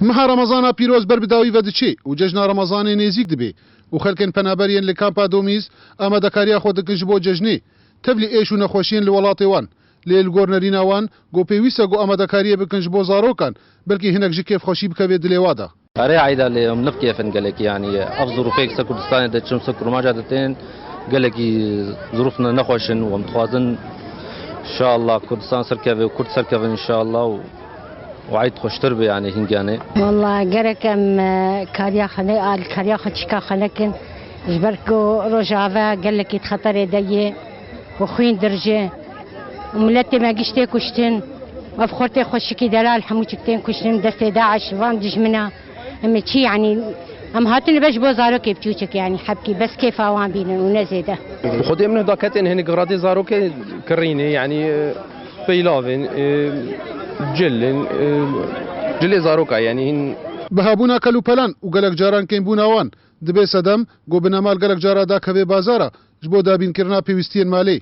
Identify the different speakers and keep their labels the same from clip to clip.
Speaker 1: مها رمضان پیروز بر بداوی ودچی و جشن رمضان نزیک دبی و خلکن پنابرین لکامپا دومیز اما دکاریا خود کنج بو جشنی تبلی ایشو نخوشین لولاتی وان لیل گورنرین وان گو پیویسا گو اما دکاریا بکنج بو زاروکان بلکی هنک جی کیف خوشی بکوی دلیوادا
Speaker 2: أري عيدا اللي ملف كيفن قالك يعني أفضل فيك سكردستان دا تشم سكر ما جادتين قالك ظروفنا نخوشن ومتخوازن إن شاء الله كردستان سركبي وكرد سركبي إن شاء الله وعيد خوش تربي يعني هنجاني
Speaker 3: والله قركم كاريا خلي الكاريا خشكا خلكن جبركو رجعوا قالك يتخطر يدي وخوين درجة وملتي ما قشتي كشتن وفخرتي خوشكي دلال حموشكتين كشتن دست داعش فان دجمنا أما شي يعني أم هاتني باش بوزارو كيف تشوفك يعني حبكي بس كيف أوان بينا ونزيده.
Speaker 4: خدي من دكاتين هني قرادي زارو كريني يعني بيلافين جلي زاروكا يعني هن
Speaker 1: بهابونا كلو بلان وقالك جاران كين بوناوان دبي سدم جو بنامال قالك جارا دا كبي بازارا جبو دابين كرنا بيوستين مالي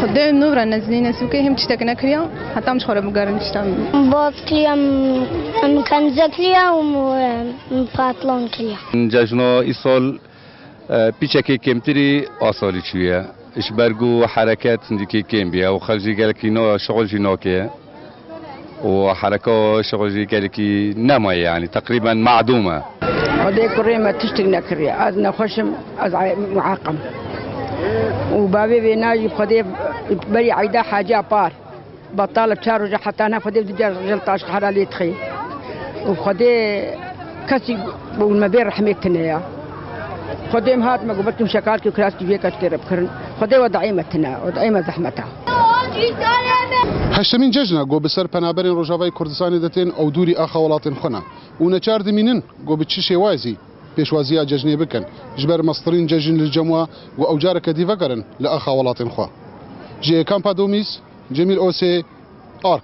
Speaker 5: قدام نورا نزلين سوكي هم تشتكنا كريا حتى مش خرب مقارن تشتغل
Speaker 6: باكليا ام كنزكليا ومباتلون كليا
Speaker 7: جاجنا إيصال بيشكي كمتري أصالي شوية إيش برجو حركات نديكي كم بيا وخرجي قالك إنه شغل جناكية وحركة شغل قالك نما يعني تقريبا معدومة.
Speaker 8: هذا كريمة تشتغل كريا أنا خشم معاقم وبابي بيناجي خديب بري عيدا حاجة بار بطالة شارجة حتى أنا خديب جلطاش حرالي تخي وخدي كسي والمبير رحمتنا يا خديم هات ما قبلتم شكالك وكراسك فيك أشكرب كرن خدي وضعيمتنا وضعيمة زحمتها
Speaker 1: هشتمین جشنه گو بسر پنابرین روجاوای کردستانی دتین او دوری آخا ولاتین خونه و نچار دمینن گو بچه شوازی پیشوازی جشنی بکن جبر مصدرین جشن للجموع و او جارك دیو کرن لآخا ولاتین خوا جه کامپا دومیز جمیل اوسی آرک